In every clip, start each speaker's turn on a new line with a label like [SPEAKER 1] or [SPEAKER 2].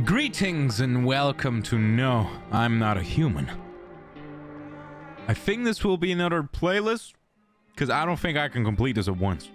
[SPEAKER 1] Greetings and welcome to No, I'm Not a Human. I think this will be another playlist, because I don't think I can complete this at once.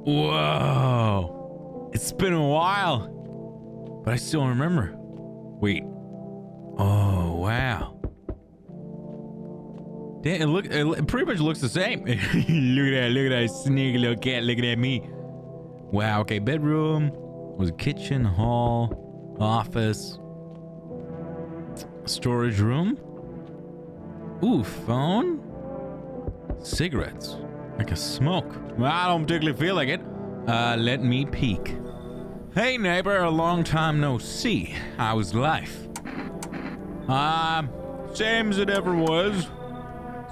[SPEAKER 1] Whoa, it's been a while, but I still remember. Wait, oh wow. Damn, it pretty much looks the same. Look at that sneaky little cat looking at me. Wow, okay, bedroom, was a kitchen, hall, office, storage room. Ooh, phone, cigarettes. Like a smoke. Well, I don't particularly feel like it. Let me peek. Hey neighbor, a long time no see. How's life? Same as it ever was.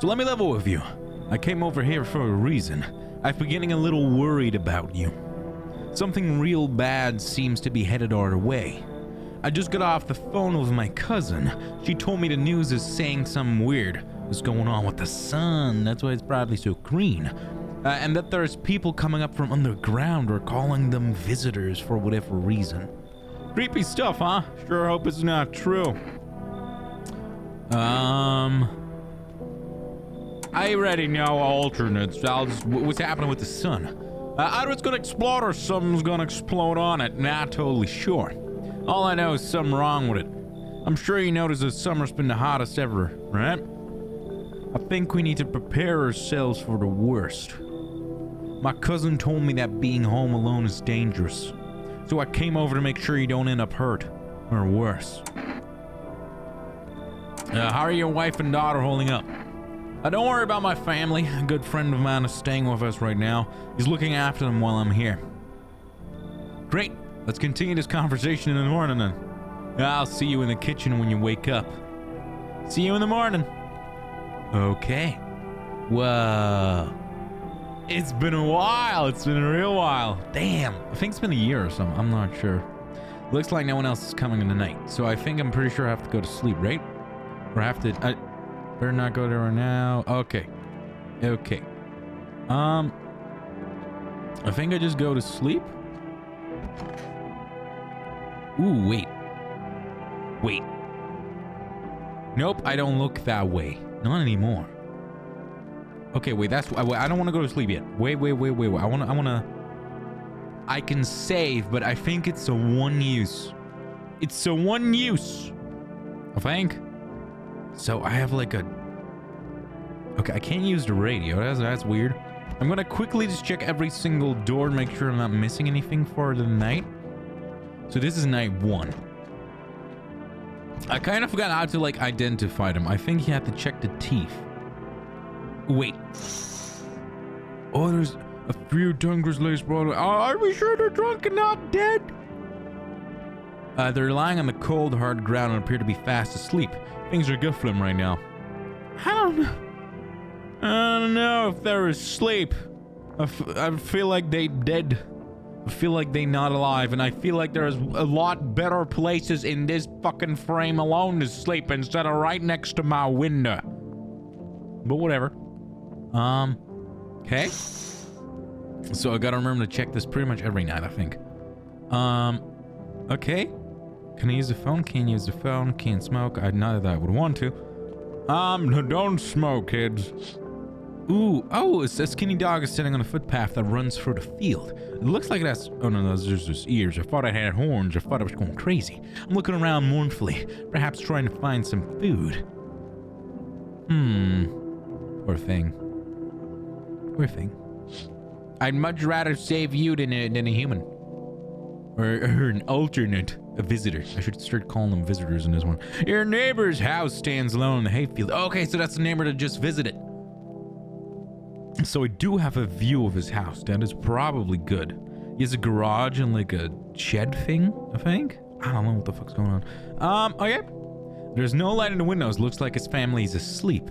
[SPEAKER 1] So let me level with you. I came over here for a reason. I've been getting a little worried about you. Something real bad seems to be headed our way. I just got off the phone with my cousin. She told me the news is saying something weird is going on with the sun. That's why it's probably so green. And that there's people coming up from underground or calling them visitors for whatever reason. Creepy stuff, huh? Sure hope it's not true. I already know alternates. What's happening with the sun? Either it's gonna explode or something's gonna explode on it. Not totally sure. All I know is something wrong with it. I'm sure you noticed that summer's been the hottest ever, right? I think we need to prepare ourselves for the worst. My cousin told me that being home alone is dangerous, so I came over to make sure you don't end up hurt, or worse. How are your wife and daughter holding up? Don't worry about my family. A good friend of mine is staying with us right now. He's looking after them while I'm here. Great. Let's continue this conversation in the morning then. I'll see you in the kitchen when you wake up. See you in the morning. Okay. Whoa. It's been a while. It's been a real while. Damn. I think it's been a year or something. I'm not sure. Looks like no one else is coming in tonight. So I think I'm pretty sure I have to go to sleep, right? Or I have to... I better not go there right now. Okay. Okay. I think I just go to sleep. Ooh, wait. Wait. Nope, I don't look that way. Not anymore. Okay, wait, that's... I don't want to go to sleep yet. Wait. I can save, but I think it's a one use. It's a one use. I think. So I have like a... Okay, I can't use the radio. That's weird. I'm gonna quickly just check every single door and make sure I'm not missing anything for the night. So this is night 1. I kind of forgot how to like identify them. I think you have to check the teeth. Wait. Oh, there's a few Dunger's lace brought. Are we sure they're drunk and not dead? They're lying on the cold, hard ground and appear to be fast asleep. Things are good for them right now. I don't know if they're asleep. I feel like they dead. I feel like they not alive, and I feel like there's a lot better places in this fucking frame alone to sleep instead of right next to my window. But whatever. Okay. So I gotta remember to check this pretty much every night, I think. Okay. Can I use the phone? Can't use the phone. Can't smoke. Not that I would want to. Don't smoke, kids. Ooh, oh, a skinny dog is sitting on a footpath that runs through the field. It looks like it has, oh no, those are just ears. I thought it had horns. I thought I was going crazy. I'm looking around mournfully, perhaps trying to find some food. Poor thing. Poor thing. I'd much rather save you than a human. Or an alternate, a visitor. I should start calling them visitors in this one. Your neighbor's house stands alone in the hayfield. Okay, so that's the neighbor that just visited. So I do have a view of his house. That is probably good. He has a garage and like a shed thing, I think. I don't know what the fuck's going on. Okay. There's no light in the windows. Looks like his family's asleep.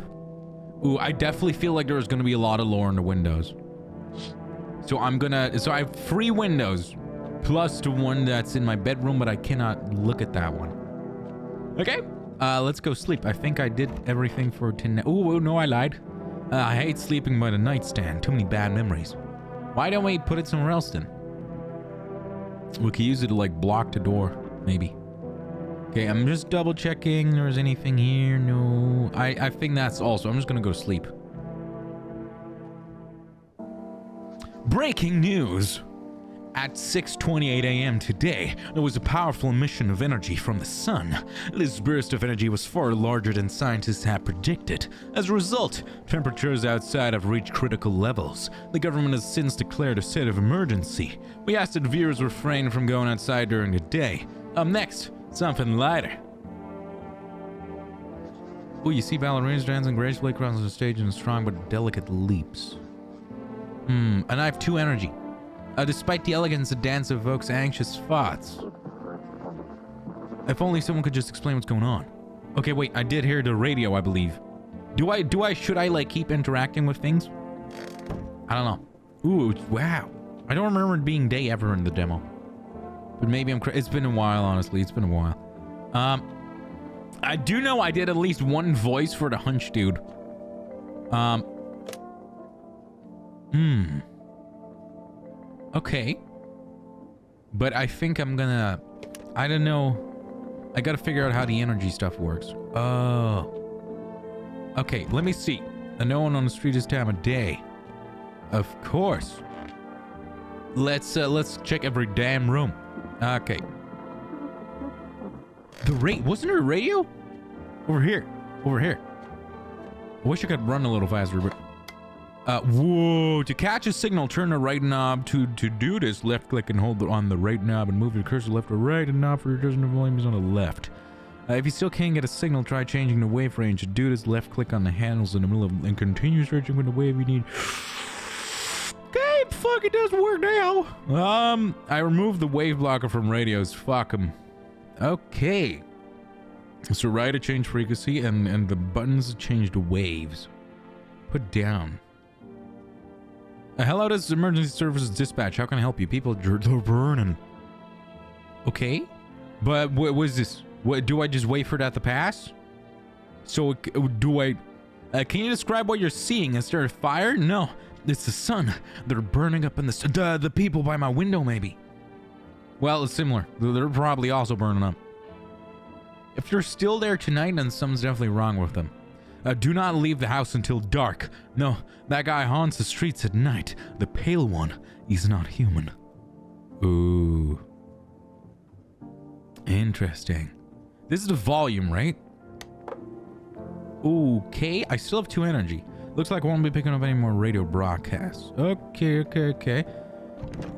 [SPEAKER 1] Ooh, I definitely feel like there's gonna be a lot of lore in the windows. So I have 3 windows plus the one that's in my bedroom, but I cannot look at that one. Okay. Let's go sleep. I think I did everything for tonight. Ooh, no, I lied. I hate sleeping by the nightstand. Too many bad memories. Why don't we put it somewhere else then? We could use it to like block the door, maybe. Okay, I'm just double checking. There's anything here? No. I think that's all. So I'm just gonna go to sleep. Breaking news. At 6:28 a.m. today, there was a powerful emission of energy from the sun. This burst of energy was far larger than scientists had predicted. As a result, temperatures outside have reached critical levels. The government has since declared a state of emergency. We asked that viewers refrain from going outside during the day. Up next, something lighter. Oh, you see ballerinas dancing gracefully across the stage in strong but delicate leaps. And I have 2 energy. Despite the elegance, the dance evokes anxious thoughts. If only someone could just explain what's going on. Okay, wait, I did hear the radio, I believe. Should I like keep interacting with things? I don't know. Ooh, wow. I don't remember it being day ever in the demo. But maybe it's been a while, honestly. It's been a while. I do know I did at least 1 voice for the hunch dude. Okay. But I think I'm gonna... I don't know. I gotta figure out how the energy stuff works. Oh. Okay, let me see. No one on the street this time of day. Of course. Let's check every damn room. Okay. Wasn't there a radio? Over here. Over here. I wish I could run a little faster, but... whoa, to catch a signal, turn the right knob. To do this, left click and hold on the right knob and move your cursor left or right, and knob for your cursor volume is on the left. If you still can't get a signal, try changing the wave range. To do this, left click on the handles in the middle of and continue searching for the wave you need. Okay, fuck, it doesn't work now. I removed the wave blocker from radios. Fuck 'em. Okay. So right to change frequency and the buttons change the waves. Put down. Hello, this is Emergency Services Dispatch. How can I help you? People are burning. Okay. But what was this? What, do I just wait for that to pass? So do I... can you describe what you're seeing? Is there a fire? No. It's the sun. They're burning up in the people by my window, maybe. Well, it's similar. They're probably also burning up. If you're still there tonight, then something's definitely wrong with them. Do not leave the house until dark. No, that guy haunts the streets at night. The pale one, he's not human. Ooh. Interesting. This is the volume, right? Okay, I still have 2 energy. Looks like I won't be picking up any more radio broadcasts. Okay.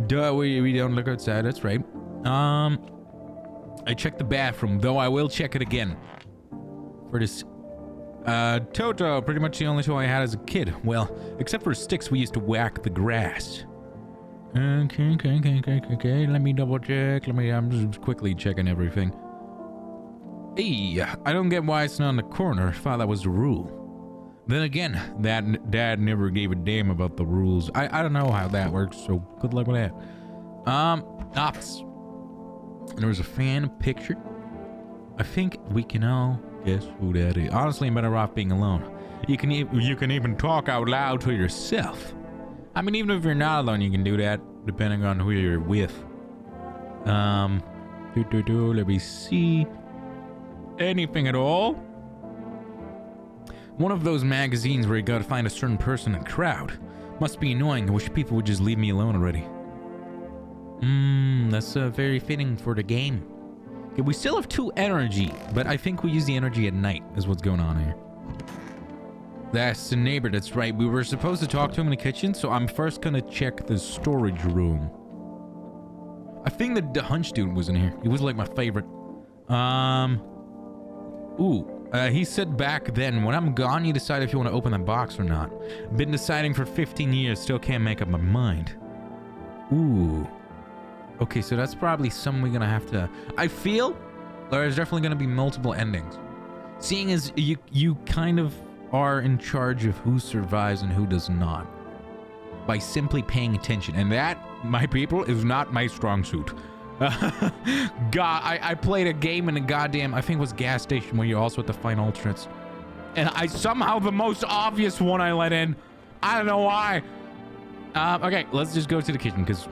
[SPEAKER 1] Duh, we don't look outside, that's right. I checked the bathroom, though I will check it again. For this... Toto, pretty much the only toy I had as a kid. Well, except for sticks we used to whack the grass. Okay. Let me double check. I'm just quickly checking everything. Hey, I don't get why it's not in the corner. I thought that was the rule. Then again, Dad never gave a damn about the rules. I don't know how that works, so good luck with that. Office. There was a fan picture. I think we can all guess who that is. Honestly, I'm better off being alone. You can even talk out loud to yourself. I mean, even if you're not alone, you can do that, depending on who you're with. Let me see. Anything at all? One of those magazines where you gotta find a certain person in a crowd. Must be annoying. I wish people would just leave me alone already. That's very fitting for the game. Okay, we still have 2 energy, but I think we use the energy at night is what's going on here. That's the neighbor, that's right. We were supposed to talk to him in the kitchen, so I'm first gonna check the storage room. I think the hunch dude was in here. He was like my favorite. He said back then, when I'm gone, you decide if you want to open that box or not. Been deciding for 15 years, still can't make up my mind. Ooh. Okay, so that's probably something we're gonna have to... I feel there's definitely gonna be multiple endings. Seeing as you kind of are in charge of who survives and who does not. By simply paying attention. And that, my people, is not my strong suit. God, I played a game in a goddamn, I think it was gas station where you're also at the find alternates. And I somehow the most obvious one I let in. I don't know why. Okay, let's just go to the kitchen because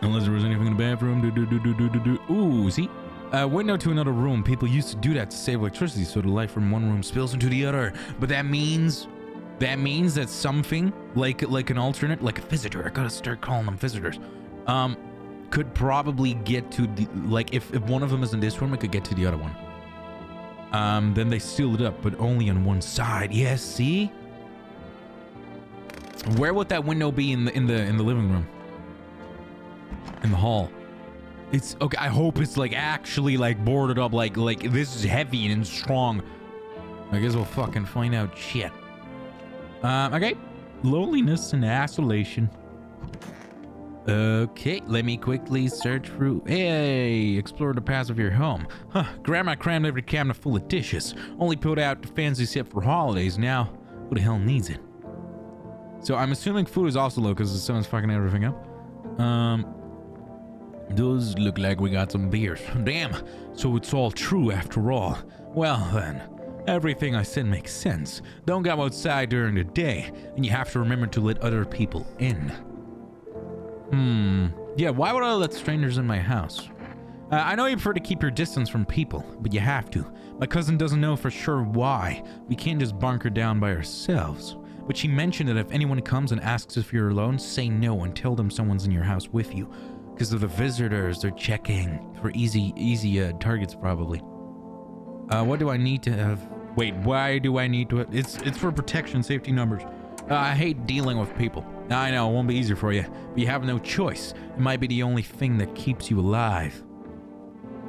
[SPEAKER 1] unless there was anything in the bathroom. Ooh, see? Window to another room. People used to do that to save electricity so the light from one room spills into the other. But that means that something like an alternate, like a visitor, I gotta start calling them visitors, could probably get to the, like if one of them is in this room, it could get to the other one. Then they sealed it up, but only on one side. Yes, see? Where would that window be in the living room? In the hall. It's okay. I hope it's like actually like boarded up, like this is heavy and strong. I guess we'll fucking find out. Shit. Okay. Loneliness and isolation. Okay, let me quickly search through. Hey, explore the past of your home. Huh, Grandma crammed every cabinet full of dishes. Only put out the fancy set for holidays. Now, who the hell needs it? So I'm assuming food is also low because someone's fucking everything up. Does look like we got some beers. Damn, so it's all true after all. Well then, everything I said makes sense. Don't go outside during the day, and you have to remember to let other people in. Yeah, why would I let strangers in my house? I know you prefer to keep your distance from people, but you have to. My cousin doesn't know for sure why. We can't just bunker down by ourselves. But she mentioned that if anyone comes and asks if you're alone, say no and tell them someone's in your house with you. Because of the visitors, they're checking for easy targets probably. What do I need to have? Wait, why do I need to? It's for protection, safety numbers. I hate dealing with people. I know, it won't be easy for you, but you have no choice. It might be the only thing that keeps you alive.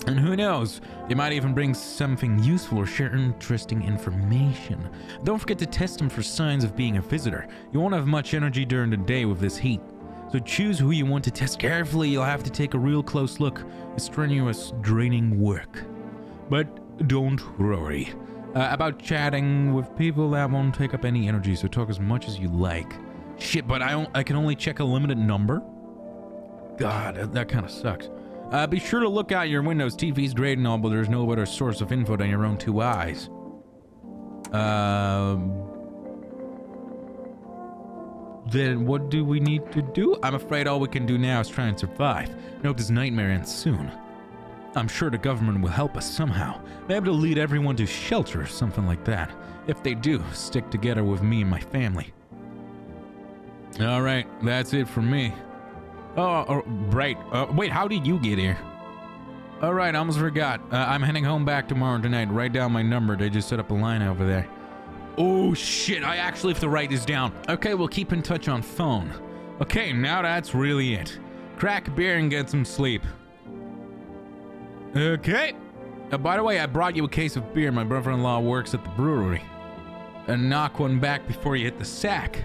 [SPEAKER 1] And who knows, they might even bring something useful or share interesting information. Don't forget to test them for signs of being a visitor. You won't have much energy during the day with this heat. So choose who you want to test carefully. You'll have to take a real close look. It's strenuous, draining work. But don't worry. About chatting with people, that won't take up any energy, so talk as much as you like. Shit, but I can only check a limited number? God, that kind of sucks. Be sure to look out your windows. TV's great and all, but there's no better source of info than your own 2 eyes. Then what do we need to do? I'm afraid all we can do now is try and survive. I hope this nightmare ends soon. I'm sure the government will help us somehow. Maybe they'll lead everyone to shelter or something like that. If they do, stick together with me and my family. Alright, that's it for me. Oh, right. Wait, how did you get here? Alright, I almost forgot. I'm heading home back tomorrow tonight. Write down my number. They just set up a line over there. Oh shit, I actually have to write this down. Okay, we'll keep in touch on phone. Okay, now that's really it. Crack a beer and get some sleep. Okay. By the way, I brought you a case of beer. My brother-in-law works at the brewery. And knock one back before you hit the sack.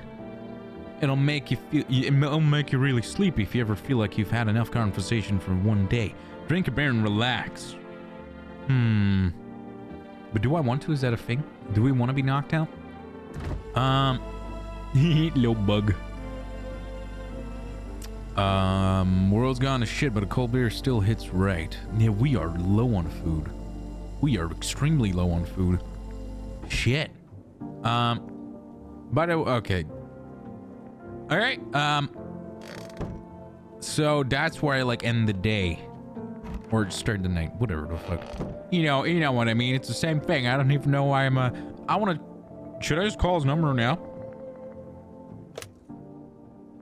[SPEAKER 1] It'll make you really sleepy if you ever feel like you've had enough conversation for one day. Drink a beer and relax. But do I want to? Is that a thing? Do we want to be knocked out? Little bug. World's gone to shit, but a cold beer still hits right. Yeah, we are low on food. We are extremely low on food. Shit. By the way, okay. Alright, so that's where I like end the day. Or start the night, whatever the fuck. You know what I mean? It's the same thing. I don't even know why I want to Should I just call his number now?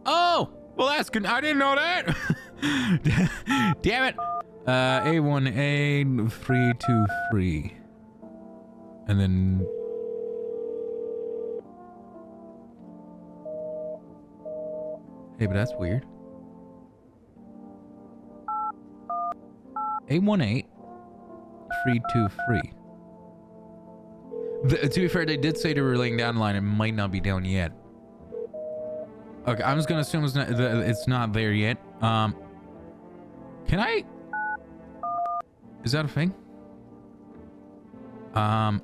[SPEAKER 1] Oh, well that's good. I didn't know that. Damn it. A18323. And then... Hey, but that's weird. A18323. To be fair, they did say they were laying down the line. It might not be down yet. Okay, I'm just gonna assume it's not there yet. Can I? Is that a thing? I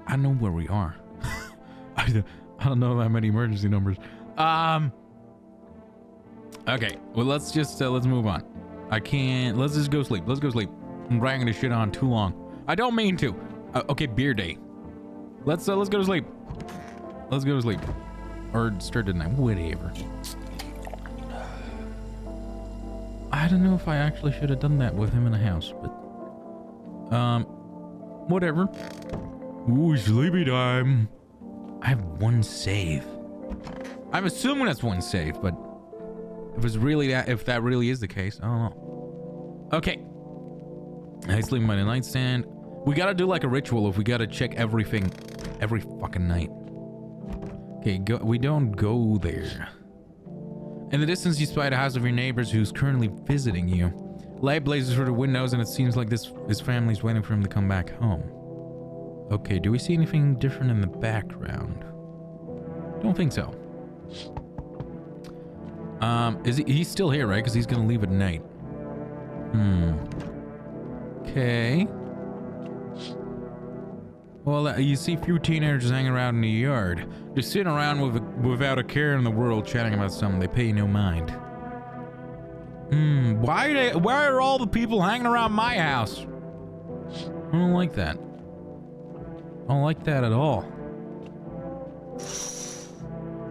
[SPEAKER 1] don't know where we are. I don't know that many emergency numbers. Okay, well let's just let's move on. I can't. Let's just go sleep. Let's go sleep. I'm dragging this shit on too long. I don't mean to. Okay, beer day. Let's go to sleep. Let's go to sleep. Or start the night. Whatever. I don't know if I actually should have done that with him in the house, but whatever. Ooh, sleepy time. I have one save. I'm assuming that's one save, but if it's really that, if that really is the case, I don't know. Okay. I sleep by the nightstand. We gotta do like a ritual if we gotta check everything every fucking night. Okay, we don't go there. In the distance, you spy the house of your neighbors who's currently visiting you. Light blazes through the windows, and it seems like his family's waiting for him to come back home. Okay, do we see anything different in the background? Don't think so. He's still here, right? Because he's gonna leave at night. Okay. Well, you see few teenagers hanging around in the yard. Just sitting around without a care in the world, chatting about something. They pay no mind. Why are all the people hanging around my house? I don't like that. I don't like that at all.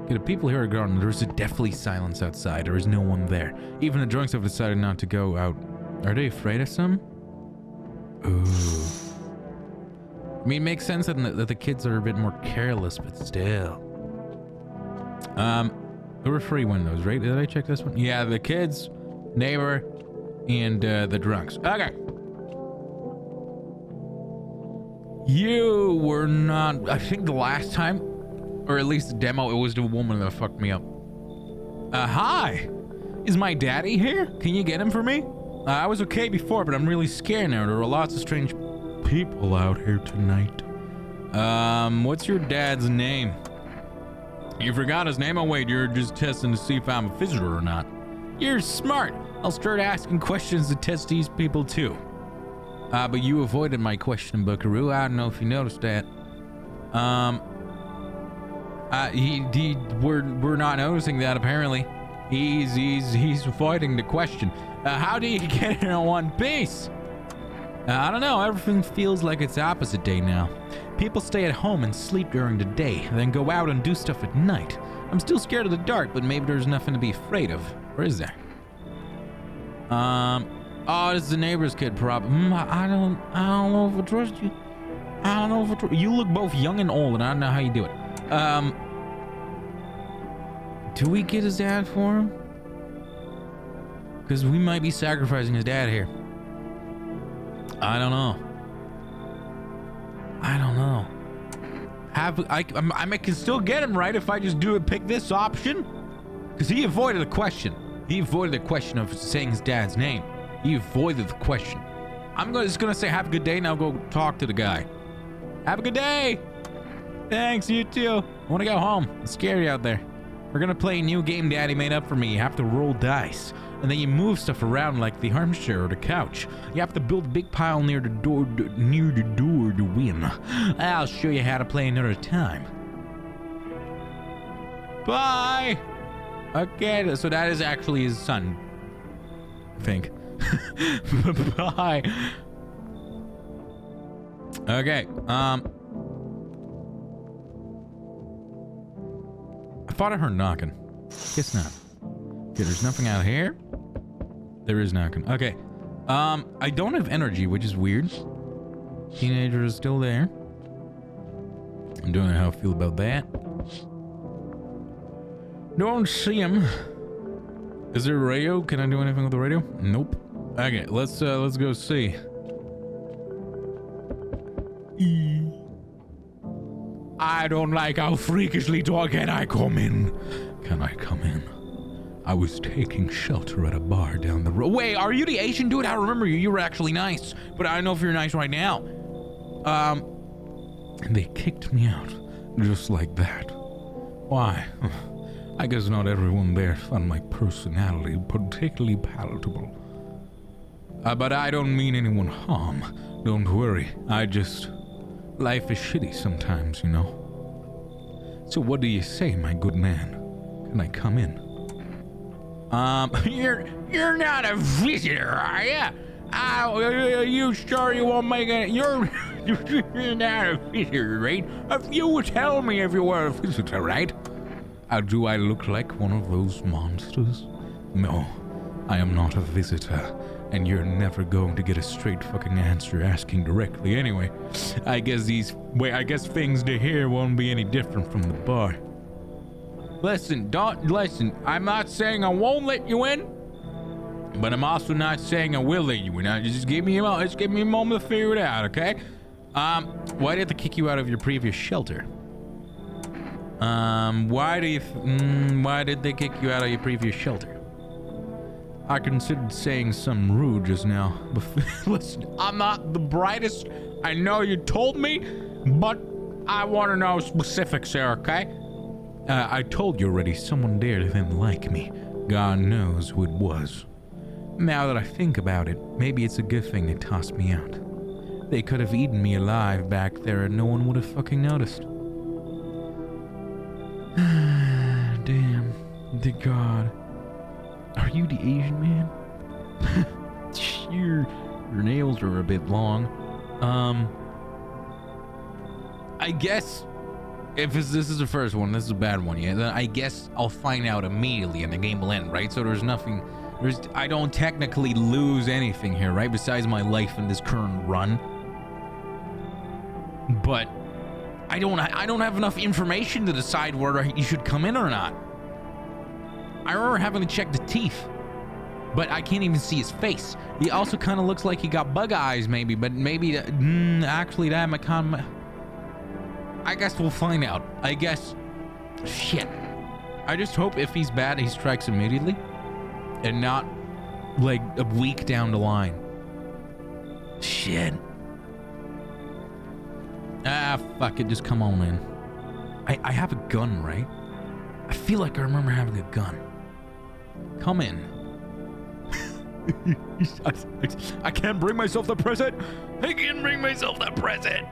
[SPEAKER 1] Okay, the people here are gone. There's a deathly silence outside. There is no one there. Even the drunks have decided not to go out. Are they afraid of some? Ooh. I mean, it makes sense that the kids are a bit more careless, but still. There were 3 windows, right? Did I check this one? Yeah, the kids, neighbor, and the drunks. Okay. You were not... I think the last time, or at least the demo, it was the woman that fucked me up. Hi! Is my daddy here? Can you get him for me? I was okay before, but I'm really scared now. There are lots of strange people out here tonight. What's your dad's name? You forgot his name? Oh wait, you're just testing to see if I'm a visitor or not. You're smart. I'll start asking questions to test these people too. But you avoided my question, Buckaroo. I don't know if you noticed that. We're not noticing that apparently. He's avoiding the question. How do you get in one piece? I don't know, everything feels like it's opposite day now. People stay at home and sleep during the day, then go out and do stuff at night. I'm still scared of the dark, but maybe there's nothing to be afraid of. Or is there? Oh, this is the neighbor's kid problem. I don't know if I trust you. I don't know if I trust you. Look both young and old, and I don't know how you do it. Do we get his dad for him? Because we might be sacrificing his dad here. I don't know. I don't know. I can still get him right if I just pick this option? Because he avoided the question. He avoided the question of saying his dad's name. He avoided the question. I'm just gonna say have a good day, and I'll go talk to the guy. Have a good day. Thanks, you too. I want to go home. It's scary out there. We're gonna play a new game Daddy made up for me. You have to roll dice, and then you move stuff around like the armchair or the couch. You have to build a big pile near the door to win. I'll show you how to play another time. Bye. Okay, so that is actually his son, I think. Bye. Okay, I thought I heard knocking. Guess not. Okay, there's nothing out here. There is knocking. Okay. I don't have energy, which is weird. Teenager is still there. Don't know how I feel about that. Don't see him. Is there a radio? Can I do anything with the radio? Nope. Okay, let's go see. I don't like how freakishly tall. Can I come in? Can I come in? I was taking shelter at a bar down the road. Wait, are you the Asian dude? I remember you. You were actually nice, but I don't know if you're nice right now. And they kicked me out, just like that. Why? I guess not everyone there found my personality particularly palatable. But I don't mean anyone harm. Don't worry. Life is shitty sometimes, you know. So what do you say, my good man? Can I come in? You're not a visitor, are ya? You sure you won't make it? You're not a visitor, right? If you would tell me if you were a visitor, right? Do I look like one of those monsters? No, I am not a visitor, and you're never going to get a straight fucking answer asking directly anyway. I guess things to hear won't be any different from the bar. Listen, I'm not saying I won't let you in, but I'm also not saying I will let you in. Just give me a moment to figure it out, okay? Why did they kick you out of your previous shelter? Why did they kick you out of your previous shelter? I considered saying something rude just now. Listen, I'm not the brightest. I know you told me, but I want to know specifics here, okay? I told you already, someone there didn't like me. God knows who it was. Now that I think about it, maybe it's a good thing they tossed me out. They could have eaten me alive back there and no one would have fucking noticed. Damn. Dear God. Are you the Asian man? Your nails are a bit long. I guess if this is the first one, this is a bad one, yeah, then I guess I'll find out immediately and the game will end, right? So I don't technically lose anything here, right? Besides my life in this current run. But I don't have enough information to decide whether you should come in or not. I remember having to check the teeth, but I can't even see his face. He also kind of looks like he got bug eyes, maybe, but maybe actually that might kind of... I guess we'll find out. I guess... Shit. I just hope if he's bad, he strikes immediately and not like a week down the line. Shit. Fuck it. Just come on in. I have a gun, right? I feel like I remember having a gun. Come in. I can't bring myself the present. I can't bring myself the present.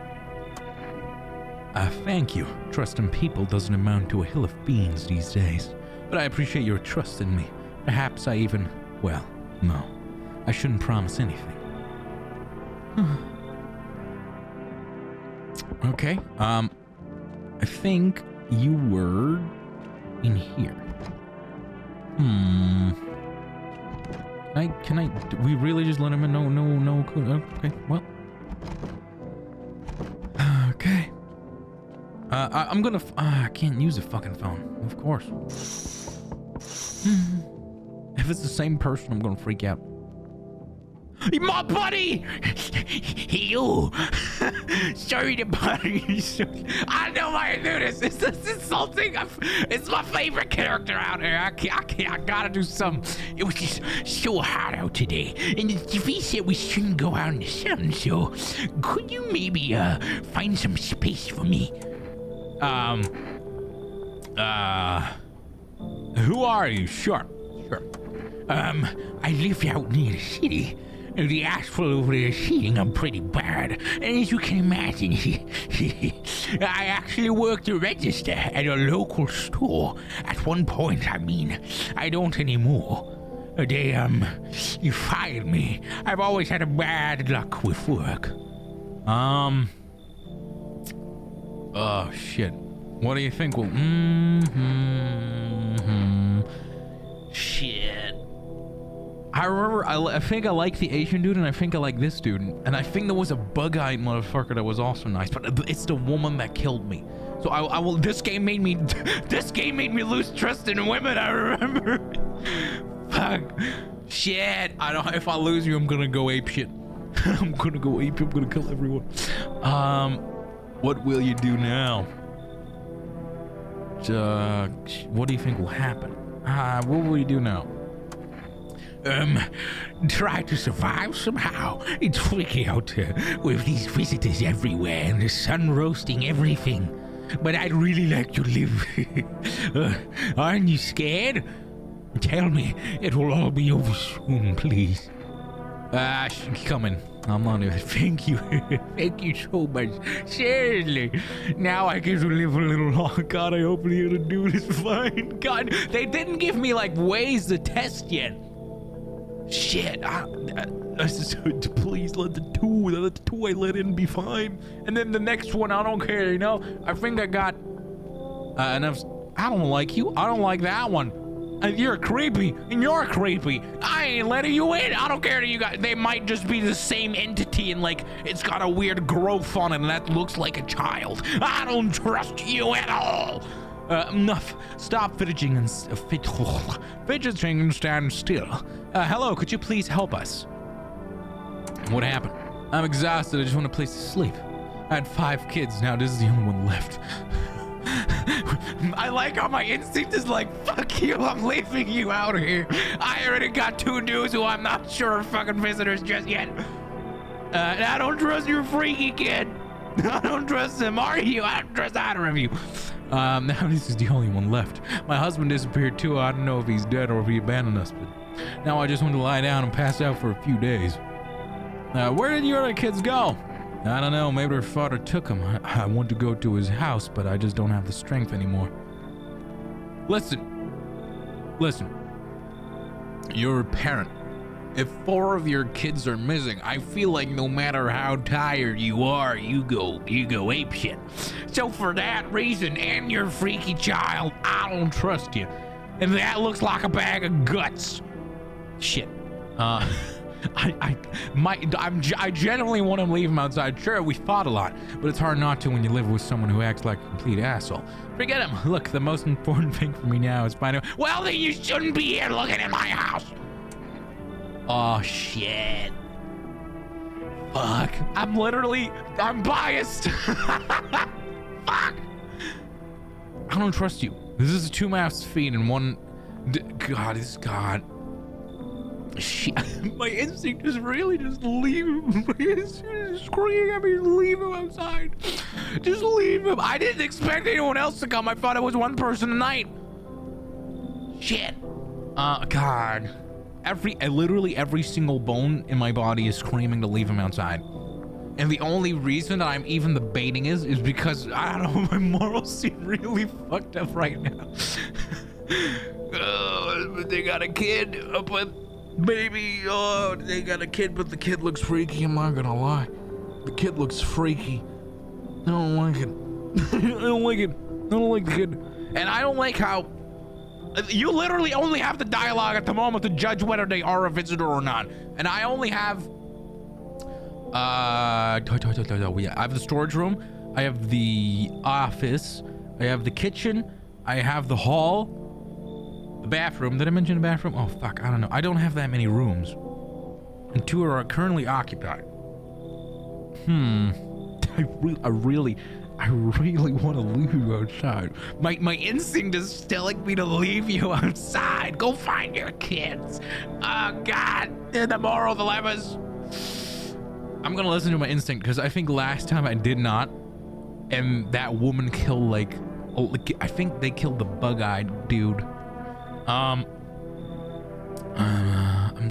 [SPEAKER 1] Thank you. Trust in people doesn't amount to a hill of beans these days. But I appreciate your trust in me. Perhaps I even... Well, no. I shouldn't promise anything. Okay. I think you were... in here. Can I, do we really just let him in? No, okay, well. Okay. I'm gonna, I can't use a fucking phone, of course. If it's the same person, I'm gonna freak out. My buddy! You! Sorry to bother you. I know why I do this. It's insulting. It's my favorite character out here. I gotta do something. It was just so hot out today. And the TV said we shouldn't go out in the sun, so could you maybe find some space for me? Who are you? Sure. I live out near the city. The asphalt over there is heating up pretty bad, and as you can imagine, I actually worked the register at a local store. At one point, I don't anymore. They fired me. I've always had a bad luck with work. Oh shit. What do you think? Well, shit. I remember, I think I like the Asian dude, and I think I like this dude, and I think there was a bug-eyed motherfucker that was also nice, but it's the woman that killed me. So I will. This game made me lose trust in women. I remember. Fuck. Shit. I don't. If I lose you, I'm gonna go ape shit. I'm gonna go ape. I'm gonna kill everyone. What will you do now? What do you think will happen? What will you do now?
[SPEAKER 2] Try to survive somehow. It's freaky out here with these visitors everywhere and the sun roasting everything. But I'd really like to live. Aren't you scared? Tell me, it will all be over soon, please.
[SPEAKER 1] Come in. I'm not even.
[SPEAKER 2] Thank you. Thank you so much. Seriously. Now I get to live a little longer. God, I hope you're gonna do this fine.
[SPEAKER 1] God, they didn't give me like ways to test yet. Shit. Please let the two I let in be fine. And then the next one, I don't care, you know? I think I got enough. I don't like you. I don't like that one. You're creepy, and you're creepy. I ain't letting you in. I don't care to you guys. They might just be the same entity, and like it's got a weird growth on it, and that looks like a child. I don't trust you at all. Enough. Stop fidgeting and fidgeting and stand still. Hello, could you please help us? What happened? I'm exhausted. I just want a place to sleep. I had 5 kids. Now this is the only one left. I like how my instinct is like, fuck you, I'm leaving you out here. I already got 2 dudes who I'm not sure are fucking visitors just yet. And I don't trust your freaky kid. I don't trust him, are you? I don't trust either of you. Now this is the only one left. My husband disappeared too. I don't know if he's dead or if he abandoned us, but now I just want to lie down and pass out for a few days. Where did your other kids go? I don't know, maybe their father took him. I want to go to his house, but I just don't have the strength anymore. Listen. You're a parent. If 4 of your kids are missing, I feel like no matter how tired you are, you go apeshit. So for that reason, and your freaky child, I don't trust you. And that looks like a bag of guts. Shit. I genuinely want to leave him outside. Sure, we fought a lot, but it's hard not to when you live with someone who acts like a complete asshole. Forget him. Look, the most important thing for me now is finding. Well, then you shouldn't be here looking at my house. Oh shit. Fuck. I'm biased. Fuck. I don't trust you. This is 2 mouse feet and 1. God. Shit. My instinct is really just leave him. He's screaming at me, leave him outside. Just leave him. I didn't expect anyone else to come. I thought it was 1 person a night. Shit. God. Literally every single bone in my body is screaming to leave him outside. And the only reason that I'm even debating is because, I don't know, my morals seem really fucked up right now. But they got a kid, but baby, they got a kid, but the kid looks freaky. I'm not gonna lie. The kid looks freaky. I don't like it. I don't like the kid. And I don't like how you literally only have the dialogue at the moment to judge whether they are a visitor or not. And I only have I have the storage room, I have the office, I have the kitchen, I have the hall, the bathroom. Did I mention the bathroom? Oh fuck, I don't know. I don't have that many rooms, and 2 are currently occupied. I really want to leave you outside. My instinct is telling me to leave you outside. Go find your kids. Oh God, the moral dilemmas. I'm gonna listen to my instinct because I think last time I did not, and that woman killed I think they killed the bug-eyed dude. I'm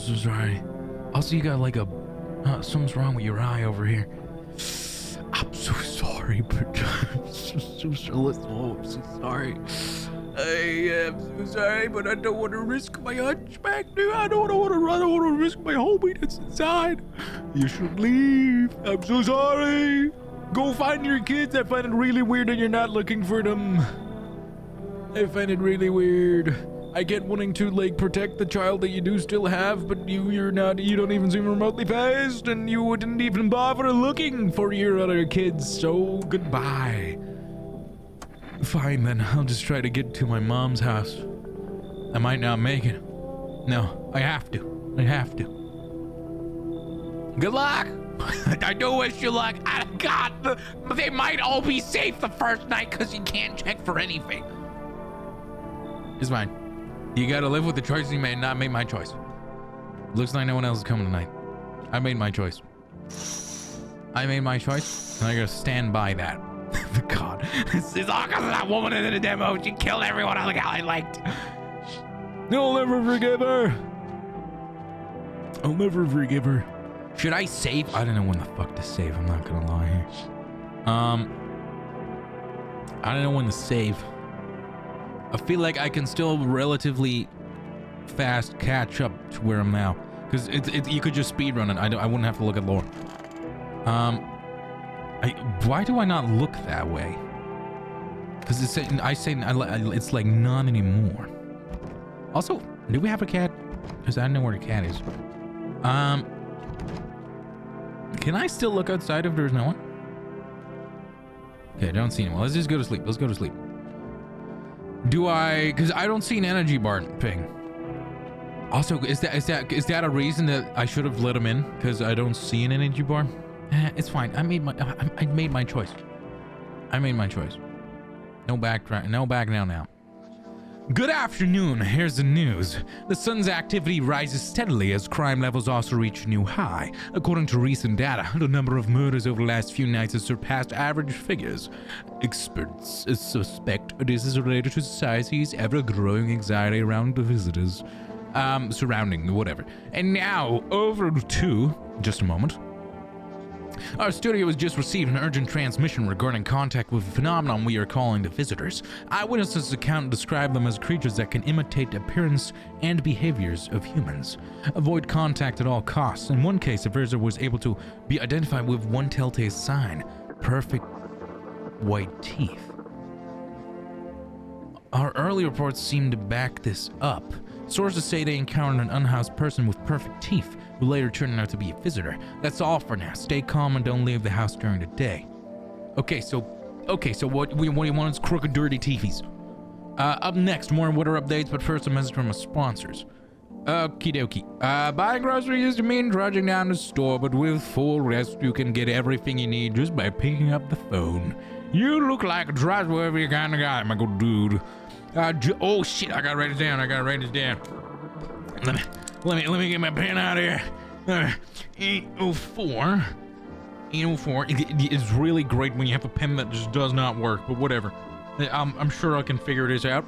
[SPEAKER 1] so sorry. Also, you got like something's wrong with your eye over here. I'm so sorry, but I'm so sorry. I am so sorry, but I don't want to risk my hunchback, dude. I don't want to risk my homie that's inside. You should leave. I'm so sorry. Go find your kids. I find it really weird that you're not looking for them. I find it really weird. I get wanting to like protect the child that you do still have, but you don't even seem remotely phased, and you wouldn't even bother looking for your other kids, so goodbye. Fine then, I'll just try to get to my mom's house. I might not make it. No, I have to. I have to. Good luck!
[SPEAKER 2] I do wish you luck. God, they might all be safe the first night because you can't check for anything.
[SPEAKER 1] It's fine. You gotta live with the choices you made, not make my choice. Looks like no one else is coming tonight. I made my choice. I made my choice, and I gotta stand by that. God.
[SPEAKER 2] It's all because of that woman in the demo. She killed everyone I liked.
[SPEAKER 1] I'll never forgive her. I'll never forgive her. Should I save? I don't know when the fuck to save. I'm not gonna lie here. I don't know when to save. I feel like I can still relatively fast catch up to where I'm now, because you could just speed run it. I wouldn't have to look at lore. Why do I not look that way? Because it's like none anymore. Also, do we have a cat? Because I don't know where the cat is. Can I still look outside if there's no one? Okay, I don't see anyone. Let's just go to sleep. Let's go to sleep. Because I don't see an energy bar ping. Also, is that a reason that I should have let him in? Because I don't see an energy bar? It's fine. I made my choice. I made my choice. No back now. Good afternoon. Here's the news. The sun's activity rises steadily as crime levels also reach a new high. According to recent data, the number of murders over the last few nights has surpassed average figures. Experts suspect this is related to society's ever-growing anxiety around the visitors. Surrounding whatever. And now, over to... Just a moment. Our studio has just received an urgent transmission regarding contact with a phenomenon we are calling the visitors. Eyewitnesses' account describe them as creatures that can imitate the appearance and behaviors of humans. Avoid contact at all costs. In one case, a visitor was able to be identified with one telltale sign: perfect white teeth. Our early reports seem to back this up. Sources say they encountered an unhoused person with perfect teeth, who later turned out to be a visitor. That's all for now. Stay calm and don't leave the house during the day. Okay, so what do you want is crooked, dirty teethies. Up next, more weather updates, but first a message from our sponsors. Okie dokie. Buying groceries used to mean trudging down the store, but with full rest, you can get everything you need just by picking up the phone. You look like a trustworthy kind of guy, my good dude. Oh shit, I gotta write it down. Let me get my pen out here. 804. It's really great when you have a pen that just does not work, but whatever. I'm sure I can figure this out.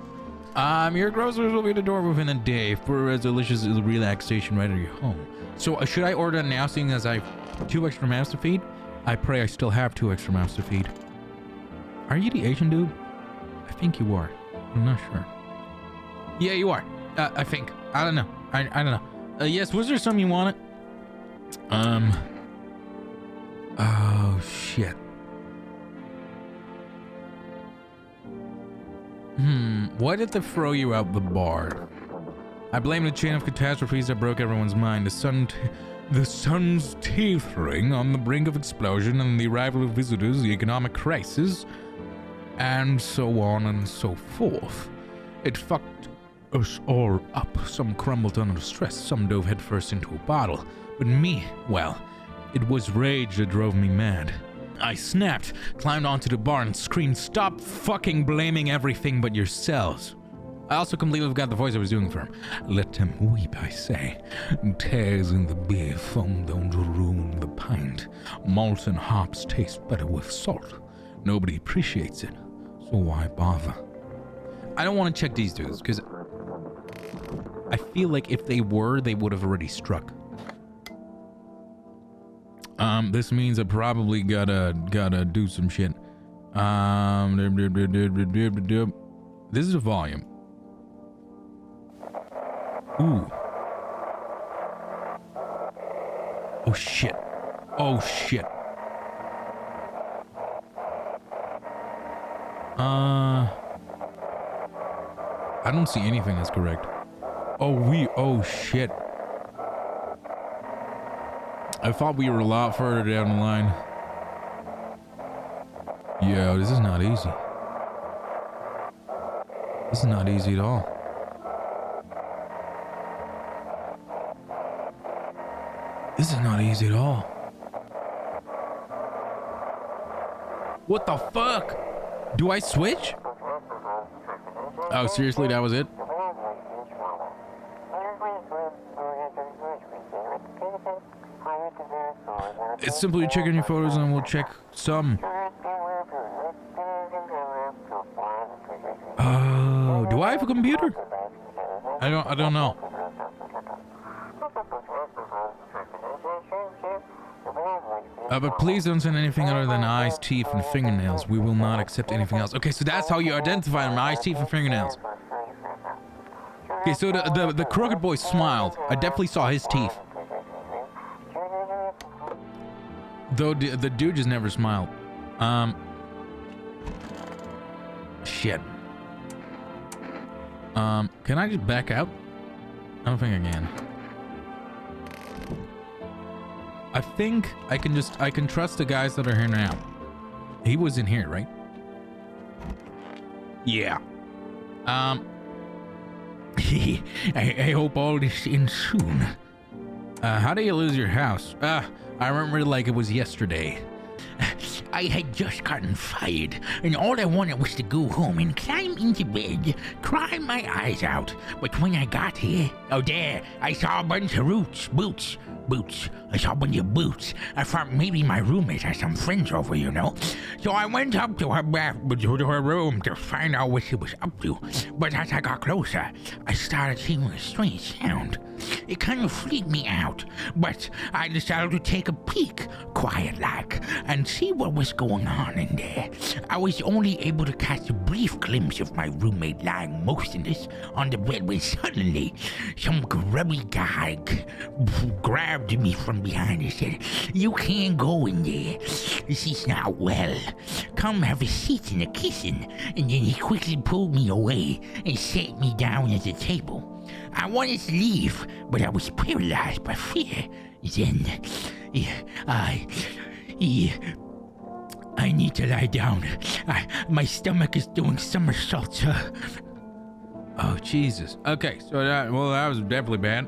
[SPEAKER 1] Your groceries will be at the door within a day for a delicious relaxation right at your home. So should I order it now, seeing as I have 2 extra mouths to feed? I pray I still have 2 extra mouths to feed. Are you the Asian dude? I think you are. I'm not sure. Yeah, you are. I think. I don't know. I don't know. Yes, was there something you wanted? Oh, shit. Why did they throw you out the bar? I blame the chain of catastrophes that broke everyone's mind. The sun's teetering on the brink of explosion, and the arrival of visitors, the economic crisis, and so on and so forth. It fucked us all up. Some crumbled under stress, some dove headfirst into a bottle. But me, well, it was rage that drove me mad. I snapped, climbed onto the bar, and screamed, "Stop fucking blaming everything but yourselves." I also completely forgot the voice I was doing for him. Let them weep, I say. Tears in the beer foam don't ruin the pint. Malt and hops taste better with salt. Nobody appreciates it, so why bother? I don't want to check these dudes, because I feel like if they were, they would have already struck. This means I probably gotta do some shit. This is a volume. Ooh. Oh shit. Oh shit. I don't see anything that's correct. Oh shit. I thought we were a lot further down the line. Yo, this is not easy. This is not easy at all. This is not easy at all. What the fuck? Do I switch? Oh, seriously, that was it? It's simply checking your photos and we'll check some. Oh, do I have a computer? I don't know. But please don't send anything other than eyes, teeth, and fingernails. We will not accept anything else. Okay, so that's how you identify them, eyes, teeth, and fingernails. Okay, so the crooked boy smiled. I definitely saw his teeth. Though the dude just never smiled. Shit. Can I just back out? I don't think I can. I think I can trust the guys that are here now. He was in here, right? Yeah.
[SPEAKER 2] I hope all this ends soon.
[SPEAKER 1] How do you lose your house? I remember like it was yesterday.
[SPEAKER 2] I had just gotten fired, and all I wanted was to go home and climb into bed, cry my eyes out. But when I got here, oh there, I saw a bunch of boots. I saw a bunch of boots. I thought maybe my roommate had some friends over, you know. So I went up to her room to find out what she was up to. But as I got closer, I started hearing a strange sound. It kind of freaked me out, but I decided to take a peek, quiet-like, and see what was going on in there. I was only able to catch a brief glimpse of my roommate lying motionless on the bed when suddenly some grubby guy grabbed me from behind and said, "You can't go in there. She's not well. Come have a seat in the kitchen." And then he quickly pulled me away and sat me down at the table. I wanted to leave, but I was paralyzed by fear. Then, I need to lie down. My stomach is doing somersaults.
[SPEAKER 1] Oh, Jesus. Okay, so that was definitely bad.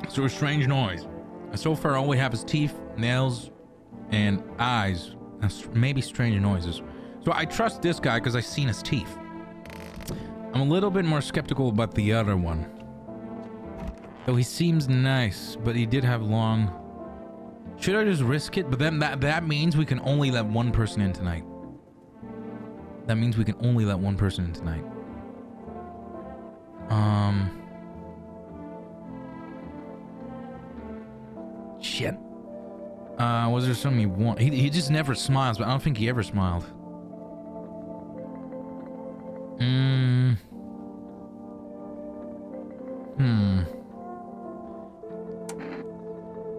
[SPEAKER 1] So a strange noise. So far, all we have is teeth, nails, and eyes. Maybe strange noises. So I trust this guy because I've seen his teeth. I'm a little bit more skeptical about the other one. Though he seems nice, but he did have long... Should I just risk it? But then that means we can only let one person in tonight. That means we can only let one person in tonight. Shit. Was there something he want? He just never smiles, but I don't think he ever smiled.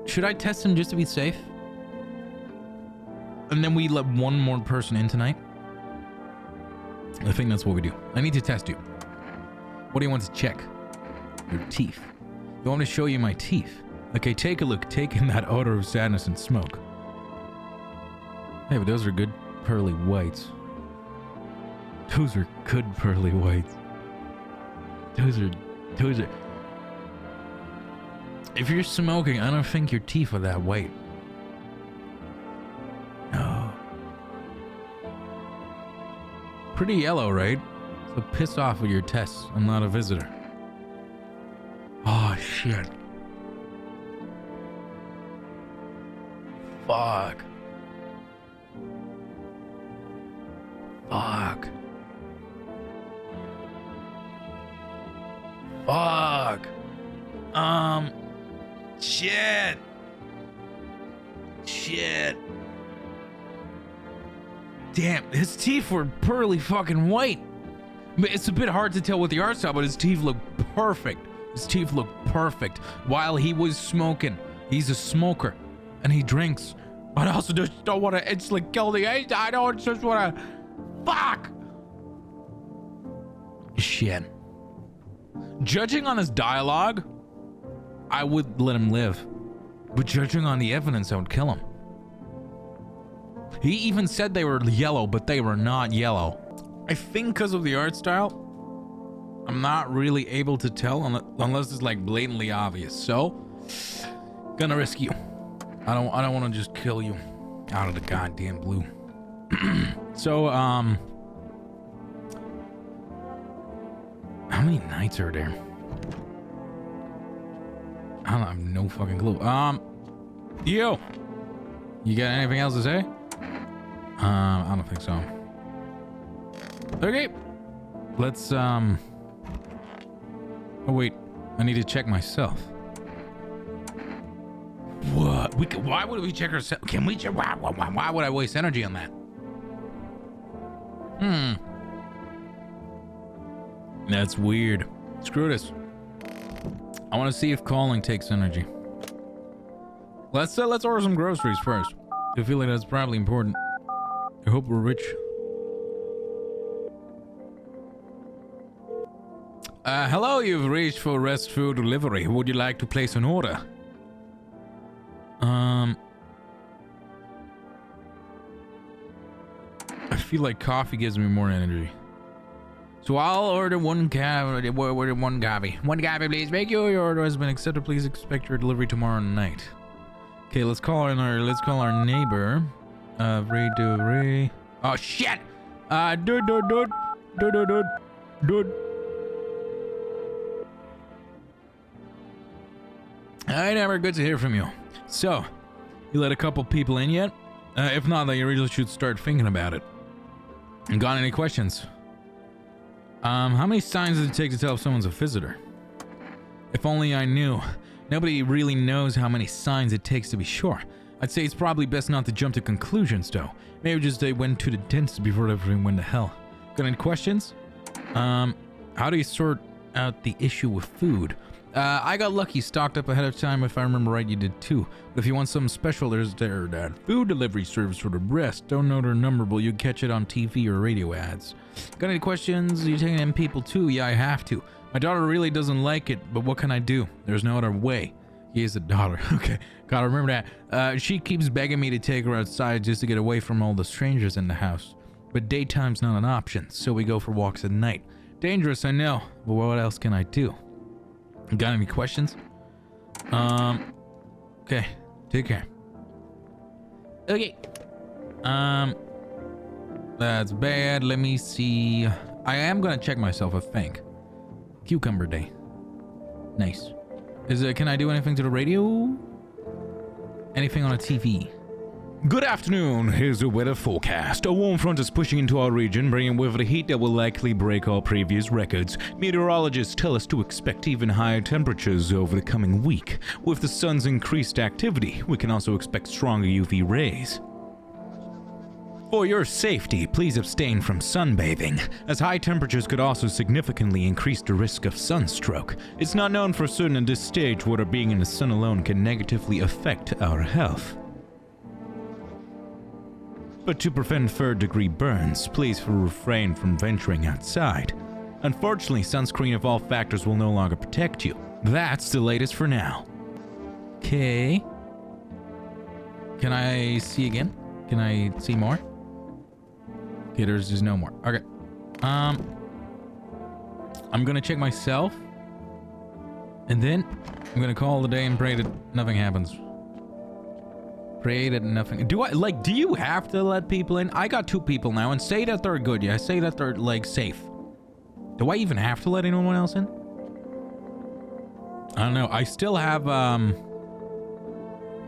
[SPEAKER 1] Should I test him just to be safe? And then we let one more person in tonight? I think that's what we do. I need to test you. What do you want to check? Your teeth. You want me to show you my teeth? Okay, take a look. Take in that odor of sadness and smoke. Hey, but those are good pearly whites. Those are good pearly whites. Those are... If you're smoking, I don't think your teeth are that white. No. Pretty yellow, right? So piss off with your tests. I'm not a visitor. Oh, shit. Fuck. Fuck. Fuck. Shit. Shit. Damn, his teeth were pearly fucking white. It's a bit hard to tell with the art style, but his teeth look perfect. His teeth look perfect while he was smoking. He's a smoker and he drinks. But I also just don't want to instantly kill the age. I don't just want to... Fuck! Shit. Judging on his dialogue, I would let him live. But judging on the evidence, I would kill him. He even said they were yellow, but they were not yellow. I think because of the art style, I'm not really able to tell unless it's like blatantly obvious. So, gonna risk you. I don't want to just kill you out of the goddamn blue. So, how many knights are there? I have no fucking clue. You got anything else to say? I don't think so. Okay, let's oh wait, I need to check myself. What? Why would we check ourselves? Can we check? Why would I waste energy on that? That's weird. Screw this. I want to see if calling takes energy. Let's order some groceries first. I feel like that's probably important. I hope we're rich. Hello, you've reached for Rest Food Delivery. Would you like to place an order? I feel like coffee gives me more energy. So I'll order one coffee. One coffee, please. Thank you. Your order has been accepted. Please expect your delivery tomorrow night. Okay, let's call our neighbor. Ray. Oh shit! Dude. Hi, neighbor. Good to hear from you. So, you let a couple people in yet? If not, then you really should start thinking about it. Got any questions? How many signs does it take to tell if someone's a visitor? If only I knew. Nobody really knows how many signs it takes to be sure. I'd say it's probably best not to jump to conclusions, though. Maybe just they went to the dentist before everything went to hell. Got any questions? How do you sort out the issue with food? I got lucky, stocked up ahead of time. If I remember right, you did too. But if you want something special, there's that food delivery service for the rest. Don't know their number, but you catch it on TV or radio ads. Got any questions? You taking in people too? Yeah, I have to. My daughter really doesn't like it, but what can I do? There's no other way. He is a daughter. Okay, gotta remember that. She keeps begging me to take her outside just to get away from all the strangers in the house. But daytime's not an option, so we go for walks at night. Dangerous, I know, but what else can I do? Got any questions? Okay, take care. Okay. That's bad. Let me see. I am gonna check myself, I think. Cucumber day. Nice. Can I do anything to the radio? Anything on a TV?
[SPEAKER 3] Good afternoon, here's the weather forecast. A warm front is pushing into our region, bringing with it a heat that will likely break all previous records. Meteorologists tell us to expect even higher temperatures over the coming week. With the sun's increased activity, we can also expect stronger UV rays. For your safety, please abstain from sunbathing, as high temperatures could also significantly increase the risk of sunstroke. It's not known for certain at this stage whether being in the sun alone can negatively affect our health. But to prevent third-degree burns, please refrain from venturing outside. Unfortunately, sunscreen of all factors will no longer protect you. That's the latest for now.
[SPEAKER 1] Okay. Can I see again? Can I see more? Okay, there's just no more. Okay. I'm gonna check myself. And then I'm gonna call the day and pray that nothing happens. Pray that nothing. Do you have to let people in? I got 2 people now, and say that they're good. Yeah, say that they're like safe. Do I even have to let anyone else in? I don't know. I still have I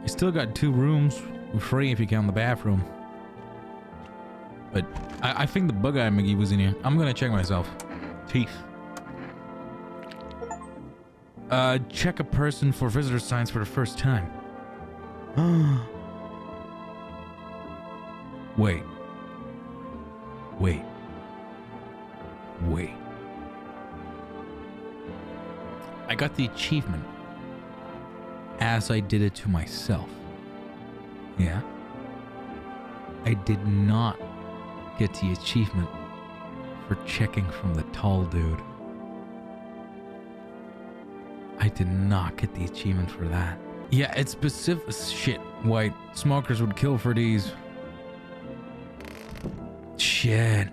[SPEAKER 1] still got 2 rooms free if you count the bathroom. But I think the bug-eye McGee was in here. I'm gonna check myself. Teeth. Check a person for visitor signs for the first time. Wait. I got the achievement as I did it to myself. Yeah. I did not get the achievement for checking from the tall dude. I did not get the achievement for that. Yeah, it's specific. Shit, white smokers would kill for these. Shit.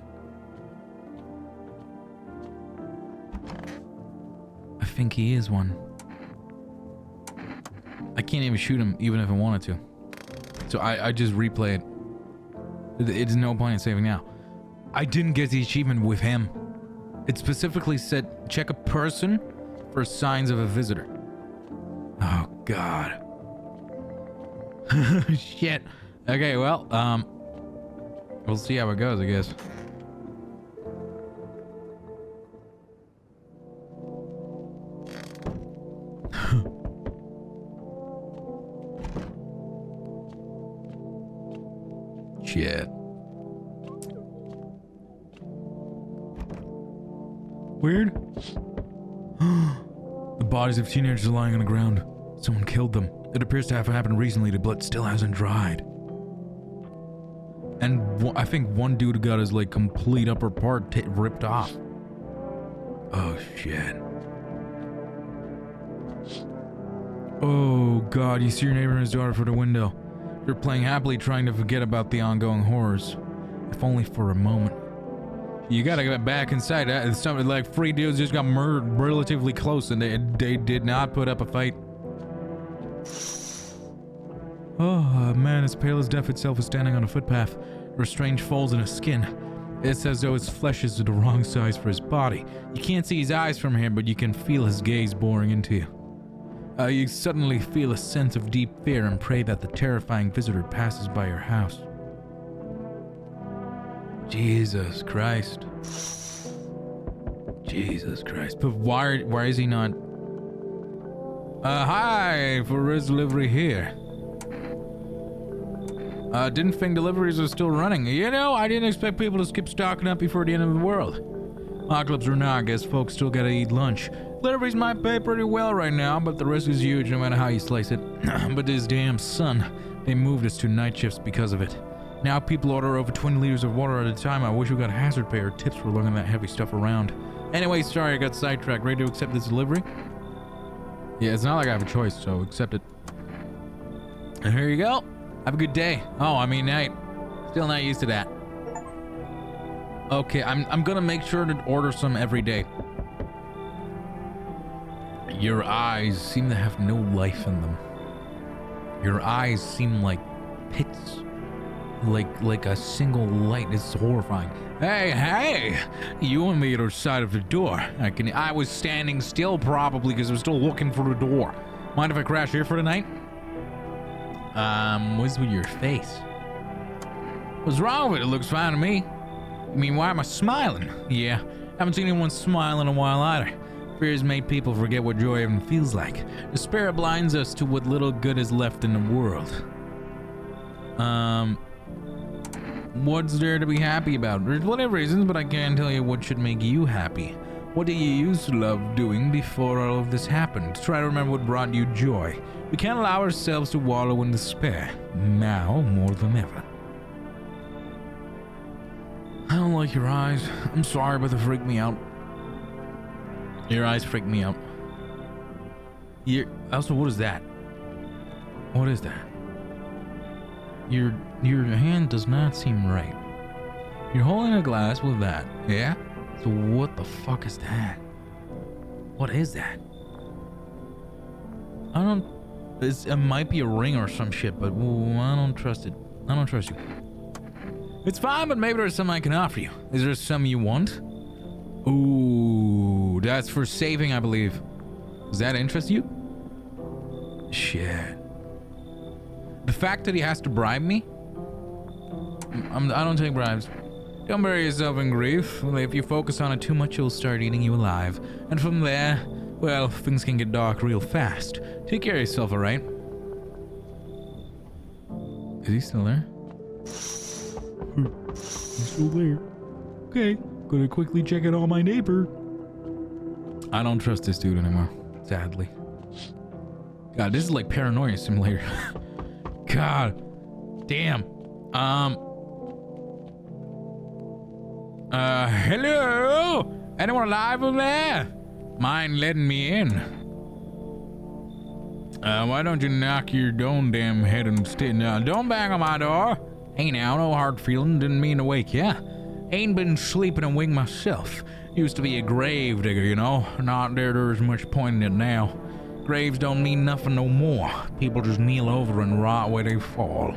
[SPEAKER 1] think he is one. I can't even shoot him even if I wanted to. So I just replay it. It's no point in saving now. I didn't get the achievement with him. It specifically said check a person for signs of a visitor. Oh God. Shit. Okay, well, we'll see how it goes, I guess. Shit. Weird. The bodies of teenagers are lying on the ground. Someone killed them. It appears to have happened recently. The blood still hasn't dried. And I think one dude got his like complete upper part ripped off. Oh shit. Oh God, you see your neighbor and his daughter through the window. They're playing happily, trying to forget about the ongoing horrors. If only for a moment. You gotta get back inside. Something like 3 dudes just got murdered relatively close and they did not put up a fight. Oh, a man as pale as death itself is standing on a footpath. There are strange folds in his skin. It's as though his flesh is the wrong size for his body. You can't see his eyes from here, but you can feel his gaze boring into you. You suddenly feel a sense of deep fear and pray that the terrifying visitor passes by your house. Jesus Christ. Jesus Christ. But why is he not... hi, for Riz delivery here. Didn't think deliveries are still running. You know, I didn't expect people to skip stocking up before the end of the world. Apocalypse or not, I guess folks still gotta eat lunch. Deliveries might pay pretty well right now, but the risk is huge no matter how you slice it. But this damn sun, they moved us to night shifts because of it. Now people order over 20 liters of water at a time. I wish we got hazard pay or tips for lugging that heavy stuff around. Anyway, sorry I got sidetracked. Ready to accept this delivery? Yeah, it's not like I have a choice, so accept it. And here you go. Have a good day. Oh, I mean night. Still not used to that. Okay, I'm gonna make sure to order some every day. Your eyes seem to have no life in them. Your eyes seem like pits. Like a single light. It's horrifying. Hey! You on the other side of the door. I was standing still probably because I was still looking for the door. Mind if I crash here for the night? What's with your face? What's wrong with it? It looks fine to me. I mean, why am I smiling? Yeah, haven't seen anyone smile in a while either. Fears made people forget what joy even feels like. Despair blinds us to what little good is left in the world. What's there to be happy about? There's plenty of reasons, but I can't tell you what should make you happy. What did you used to love doing before all of this happened? Try to remember what brought you joy. We can't allow ourselves to wallow in despair. Now, more than ever. I don't like your eyes. I'm sorry, but they freak me out. Your eyes freak me out. Also, what is that? What is that? Your hand does not seem right. You're holding a glass with that, yeah? So what the fuck is that? What is that? It might be a ring or some shit, but I don't trust it. I don't trust you. It's fine, but maybe there's something I can offer you. Is there something you want? Ooh, that's for saving, I believe. Does that interest you? Shit. The fact that he has to bribe me? I don't take bribes. Don't bury yourself in grief. If you focus on it too much, it'll start eating you alive. And from there, well, things can get dark real fast. Take care of yourself, alright? Is he still there? He's still there. Okay, gonna quickly check out on my neighbor. I don't trust this dude anymore, sadly. God, this is like Paranoia Simulator. God damn. Hello? Anyone alive over there? Mind letting me in? Why don't you knock your own damn head and stay now? Don't bang on my door. Hey now, no hard feeling, didn't mean to wake ya.
[SPEAKER 2] Ain't been sleeping a wink myself. Used to be a grave digger, you know. Not there's much point in it now. Graves don't mean nothing no more. People just kneel over and rot where they fall.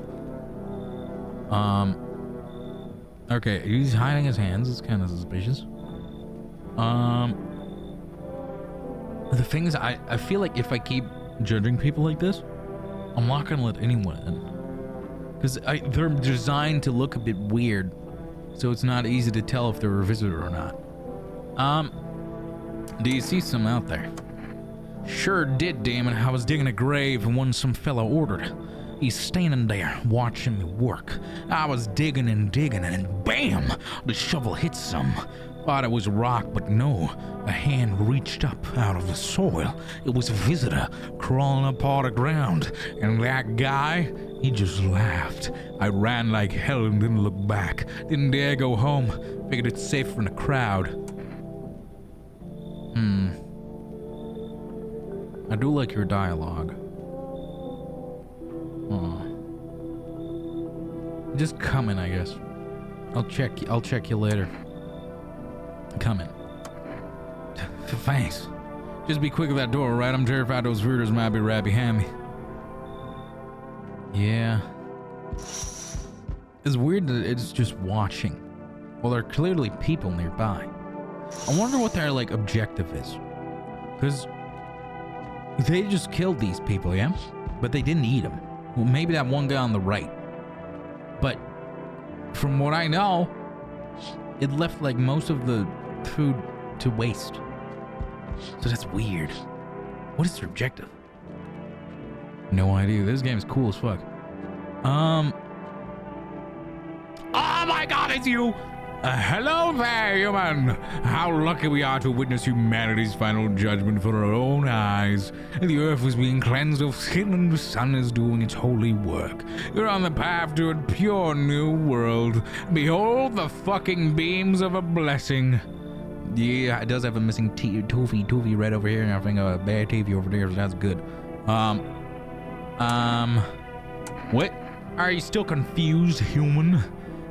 [SPEAKER 2] Okay, he's hiding his hands. It's kind of suspicious. The thing is, I feel like if I keep judging people like this, I'm not gonna let anyone in. Because they're designed to look a bit weird. So it's not easy to tell if they're a visitor or not. Do you see some out there? Sure did, damn it. I was digging a grave and one some fella ordered. He's standing there watching me work. I was digging and bam! The shovel hit some. Thought it was rock, but no. A hand reached up out of the soil. It was a visitor crawling up out of the ground. And that guy, he just laughed. I ran like hell and didn't look back. Didn't dare go home. Figured it's safer in a crowd. I do like your dialogue. Just come in, I guess. I'll check you later. Come in. Thanks. Just be quick with that door, right? I'm terrified those readers might be right behind me. Yeah. It's weird that it's just watching. Well, there are clearly people nearby. I wonder what their, like, objective is. Because they just killed these people, yeah? But they didn't eat them. Well, maybe that one guy on the right. But from what I know, it left, like, most of the food to waste. So that's weird. What is their objective? No idea. This game is cool as fuck. Oh my god, it's you! Hello there, human! How lucky we are to witness humanity's final judgment for our own eyes. The earth is being cleansed of sin and the sun is doing its holy work. You're on the path to a pure new world. Behold the fucking beams of a blessing. Yeah, it does have a missing Toofy right over here, and I think a bad TV over there, so that's good. What? Are you still confused, human?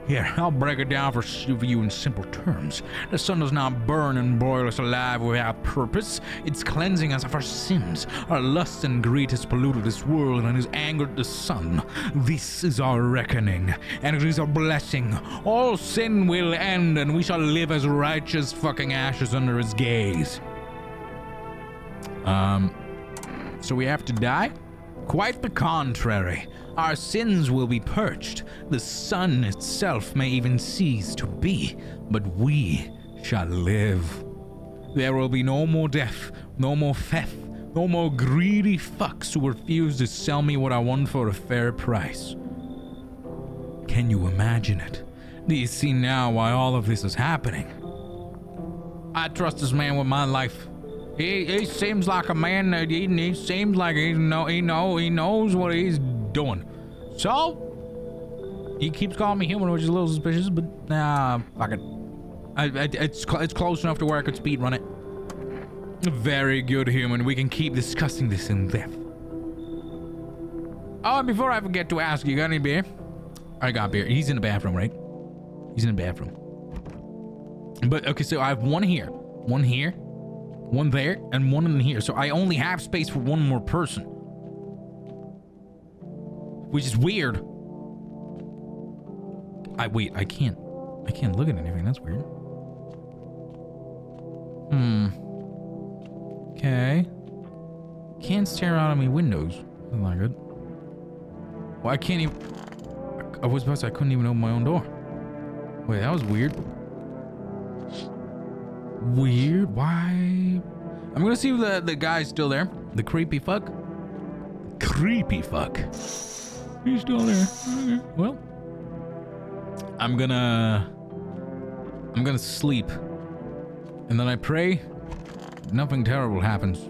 [SPEAKER 2] Here, I'll break it down for you in simple terms. The sun does not burn and boil us alive without purpose. It's cleansing us of our sins. Our lust and greed has polluted this world and has angered the sun. This is our reckoning, and it is a blessing. All sin will end, and we shall live as righteous fucking ashes under his gaze. So we have to die? Quite the contrary. Our sins will be purged. The sun itself may even cease to be, but we shall live. There will be no more death, no more theft, no more greedy fucks who refuse to sell me what I want for a fair price. Can you imagine it? Do you see now why all of this is happening? I trust this man with my life. He seems like a man that he seems like he knows what he's doing. So he keeps calling me human, which is a little suspicious, but nah, fuck it. It's close enough to where I could speed run it. Very good, human. We can keep discussing this in depth. Oh, and before I forget to ask, you got any beer? I got beer. He's in the bathroom, right? He's in the bathroom. But okay, so I have one here, one there, and one in here. So I only have space for one more person, which is weird. I can't look at anything. That's weird. Okay. Can't stare out of my windows. That's not good. Well, I can't even. I was about to say I couldn't even open my own door. Wait, that was weird. Weird? Why? I'm gonna see if the guy's still there. The creepy fuck. Creepy fuck. He's still there. Okay. Well, I'm gonna sleep, and then I pray nothing terrible happens.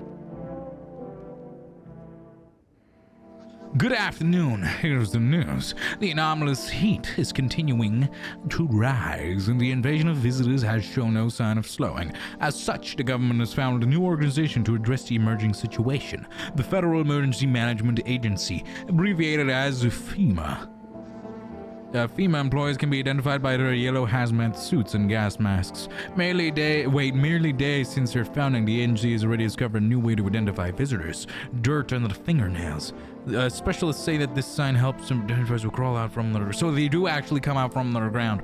[SPEAKER 2] Good afternoon. Here's the news. The anomalous heat is continuing to rise, and the invasion of visitors has shown no sign of slowing. As such, the government has founded a new organization to address the emerging situation, the Federal Emergency Management Agency, abbreviated as FEMA.
[SPEAKER 1] FEMA employees can be identified by their yellow hazmat suits and gas masks. Merely days since their founding, the agency has already discovered a new way to identify visitors: dirt under the fingernails. Specialists say that this sign helps some identifiers who crawl out from the... So they do actually come out from underground.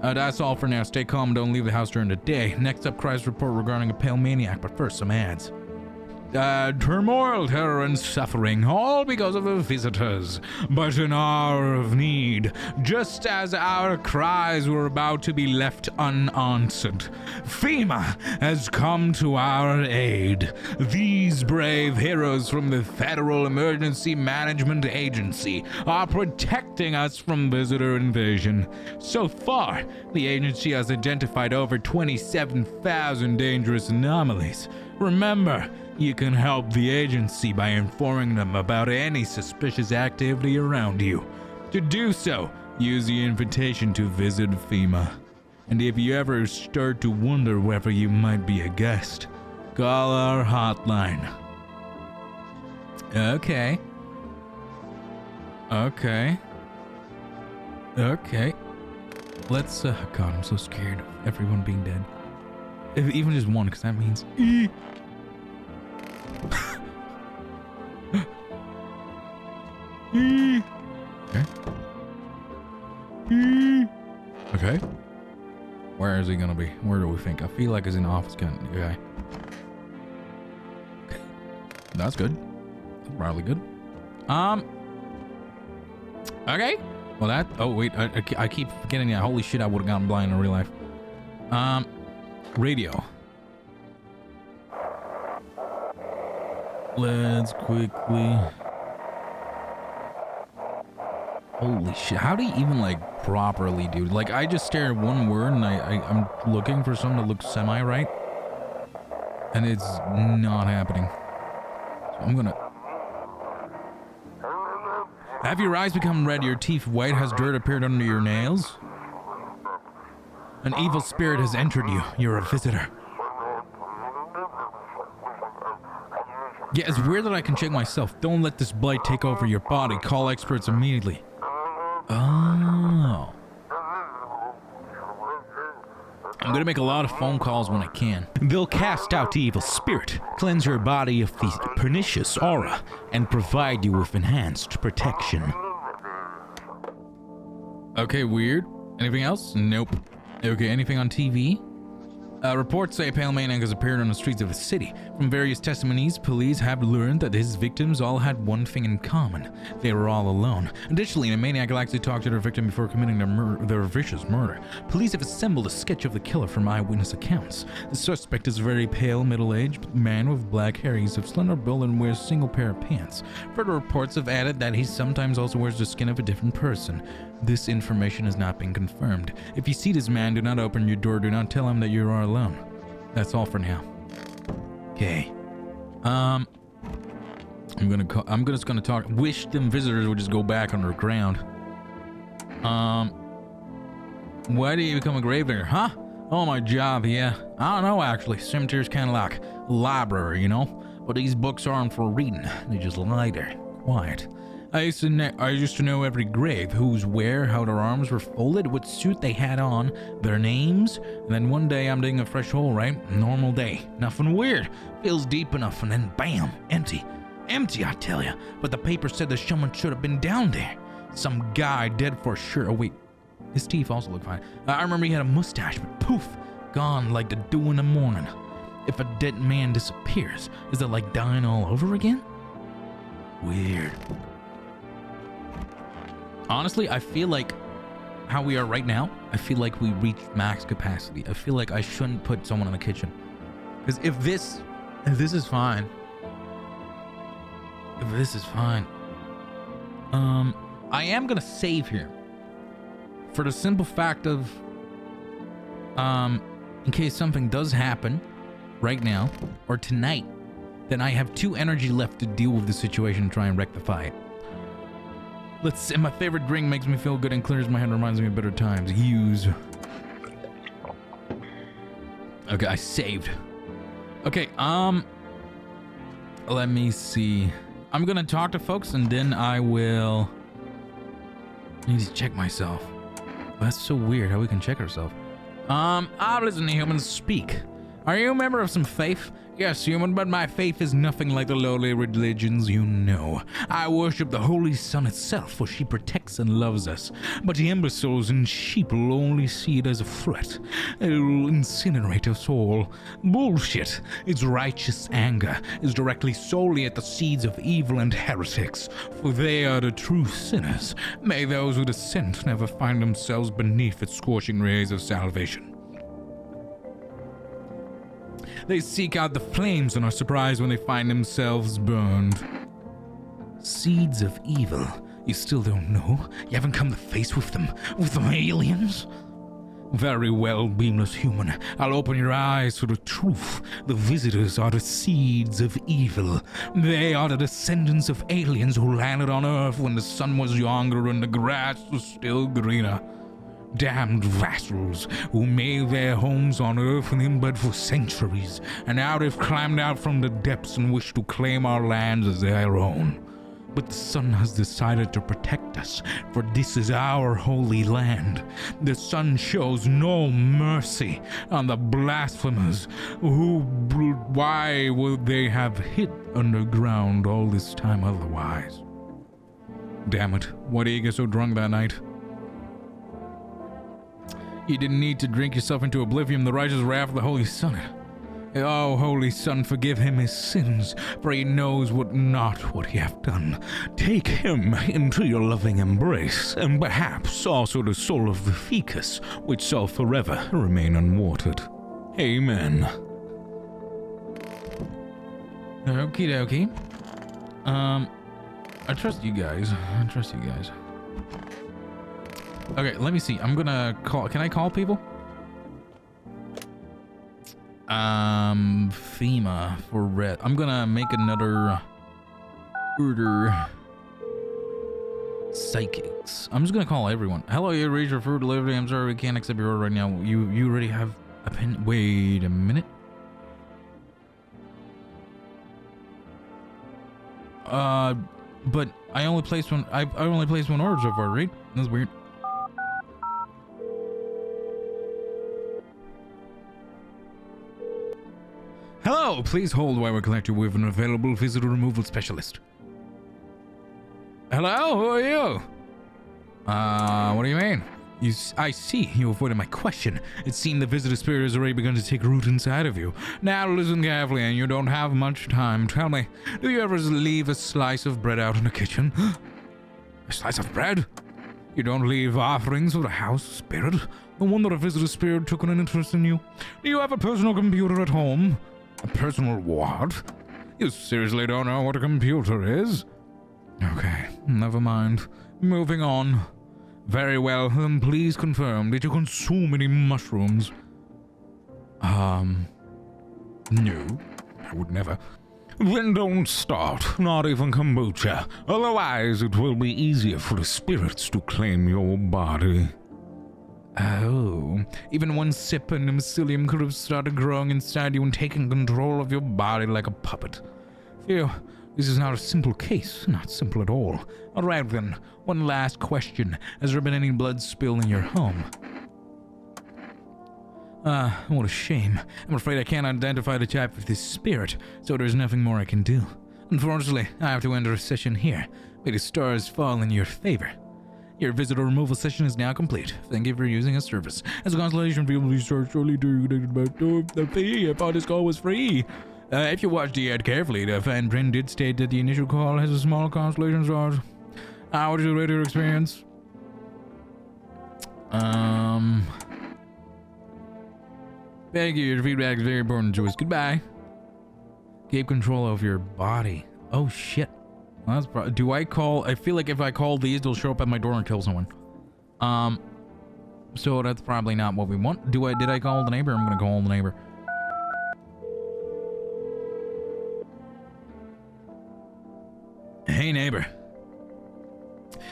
[SPEAKER 1] That's all for now. Stay calm, don't leave the house during the day. Next up, Cry's report regarding a pale maniac, but first, some ads. Turmoil, terror, and suffering, all because of the visitors. But an hour of need, just as our cries were about to be left unanswered, FEMA has come to our aid. These brave heroes from the Federal Emergency Management Agency are protecting us from visitor invasion. So far, the agency has identified over 27,000 dangerous anomalies. Remember, you can help the agency by informing them about any suspicious activity around you. To do so, use the invitation to visit FEMA. And if you ever start to wonder whether you might be a guest, call our hotline. Okay. Let's, God, I'm so scared of everyone being dead. If even just one, because that means... Okay. Where is he gonna be? Where do we think? I feel like he's in the office kind of guy. Okay. That's good. That's probably good. Okay. Well, that... Oh, wait. I keep forgetting that. Holy shit, I would have gotten blind in real life. Radio. Let's quickly... Holy shit. How do you even, like, properly do? Like, I just stare at one word and I'm looking for something that looks semi-right. And it's not happening. So I'm gonna... Have your eyes become red, your teeth white? Has dirt appeared under your nails? An evil spirit has entered you. You're a visitor. Yeah, it's weird that I can check myself. Don't let this blight take over your body. Call experts immediately. Oh. I'm gonna make a lot of phone calls when I can.
[SPEAKER 3] They'll cast out the evil spirit, cleanse your body of the pernicious aura, and provide you with enhanced protection.
[SPEAKER 1] Okay, weird. Anything else? Nope. Okay, anything on TV? Reports say a pale maniac has appeared on the streets of the city. From various testimonies, police have learned that his victims all had one thing in common. They were all alone. Additionally, the maniac likes to talk to their victim before committing their vicious murder. Police have assembled a sketch of the killer from eyewitness accounts. The suspect is a very pale, middle-aged man with black hair. He's of slender build and wears a single pair of pants. Further reports have added that he sometimes also wears the skin of a different person. This information has not been confirmed. If you see this man, do not open your door. Do not tell him that you are alone. That's all for now. Okay. I'm just gonna talk. Wish them visitors would just go back underground. Why do you become a gravedigger, huh? Oh, my job, yeah. I don't know, actually. Cemetery's kind of like a library, you know? But these books aren't for reading. They just lie there, quiet. I used to know every grave, who's where, how their arms were folded, what suit they had on, their names, and then one day I'm digging a fresh hole, right? Normal day. Nothing weird. Feels deep enough, and then bam, empty. Empty, I tell ya. But the paper said that someone should have been down there. Some guy dead for sure. Oh, wait. His teeth also look fine. I remember he had a mustache, but poof, gone like the dew in the morning. If a dead man disappears, is it like dying all over again? Weird. Honestly, I feel like how we are right now, I feel like we reached max capacity. I feel like I shouldn't put someone in the kitchen. Because if this is fine. I am gonna save here. For the simple fact of, in case something does happen right now or tonight, then I have 2 energy left to deal with the situation and try and rectify it. Let's see. My favorite drink makes me feel good and clears my head, reminds me of better times. Use. Okay, I saved. Okay, let me see. I'm gonna talk to folks and then I will I need to check myself. That's so weird how we can check ourselves. I've listened to humans speak. Are you a member of some faith? Yes, human, but my faith is nothing like the lowly religions you know. I worship the Holy Sun itself, for she protects and loves us. But the imbeciles and sheep will only see it as a threat. It'll incinerate us all. Bullshit. Its righteous anger is directly solely at the seeds of evil and heretics, for they are the true sinners. May those who dissent never find themselves beneath its scorching rays of salvation. They seek out the flames and are surprised when they find themselves burned. Seeds of evil. You still don't know? You haven't come to face with them aliens? Very well, beamless human. I'll open your eyes to the truth. The visitors are the seeds of evil. They are the descendants of aliens who landed on Earth when the sun was younger and the grass was still greener. Damned vassals who made their homes on Earth and inbred for centuries, and now they've climbed out from the depths and wish to claim our lands as their own. But the sun has decided to protect us, for this is our holy land. The sun shows no mercy on the blasphemers. Why would they have hid underground all this time otherwise? Damn it, why did you get so drunk that night? You didn't need to drink yourself into oblivion, the righteous wrath of the Holy Sun. Oh, Holy Sun, forgive him his sins, for he knows not what he hath done. Take him into your loving embrace, and perhaps also the soul of the Ficus, which shall forever remain unwatered. Amen. Okie dokie. I trust you guys. Okay, let me see. I'm gonna call. Can I call people? FEMA for red. I'm gonna make another order. Psychics. I'm just gonna call everyone. Hello, you reached your food delivery. I'm sorry we can't accept your order right now. You already have a pen. Wait a minute. But I only placed one. I only placed one order so far, right? That's weird. Hello, please hold while we connect you with an available visitor removal specialist. Hello, who are you? What do you mean? I see, you avoided my question. It seemed the visitor spirit has already begun to take root inside of you. Now listen carefully, and you don't have much time. Tell me, do you ever leave a slice of bread out in the kitchen? A slice of bread? You don't leave offerings for the house spirit? No wonder a visitor spirit took an interest in you. Do you have a personal computer at home? A personal what? You seriously don't know what a computer is? Okay, never mind. Moving on. Very well, then please confirm, did you consume any mushrooms? No, I would never. Then don't start, not even kombucha. Otherwise, it will be easier for the spirits to claim your body. Oh, even one sip and the mycelium could have started growing inside you and taking control of your body like a puppet. Phew, this is not a simple case, not simple at all. Alright then, one last question. Has there been any blood spill in your home? What a shame. I'm afraid I can't identify the type of this spirit, so there's nothing more I can do. Unfortunately, I have to end our session here. May the stars fall in your favor. Your visitor removal session is now complete. Thank you for using a service. As a consolation for you, start shortly to the fee. I thought this call was free. If you watched the ad carefully, the fine print did state that the initial call has a small consolation charge. How would you rate your experience? Thank you. Your feedback is very important to us. Goodbye. Keep control of your body. Oh shit. Well, that's do I call? I feel like if I call these, they'll show up at my door and kill someone. So that's probably not what we want. Did I call the neighbor? I'm gonna call the neighbor. Hey neighbor.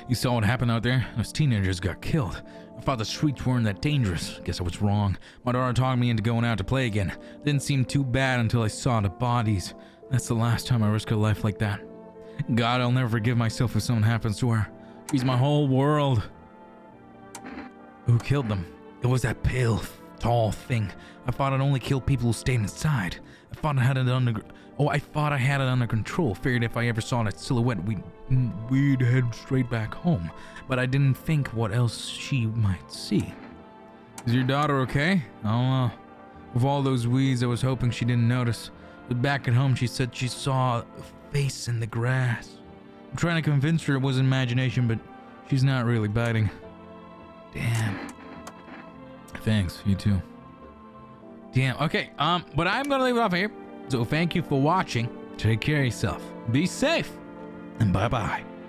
[SPEAKER 1] You saw what happened out there? Those teenagers got killed. I thought the streets weren't that dangerous. Guess I was wrong. My daughter talked me into going out to play again. Didn't seem too bad until I saw the bodies. That's the last time I risked a life like that. God, I'll never forgive myself if something happens to her. She's my whole world.
[SPEAKER 2] Who killed them? It was that pale, tall thing. I thought I'd only kill people who stayed inside. I thought I had it under control. Figured if I ever saw that silhouette, we'd head straight back home. But I didn't think what else she might see. Is your daughter okay? I don't know. With all those weeds, I was hoping she didn't notice. But back at home, she said she saw a face in the grass. I'm trying to convince her it was imagination, but she's not really biting. Damn. Thanks, you too. Damn, okay, but I'm gonna leave it off here. So thank you for watching. Take care of yourself. Be safe. And bye-bye.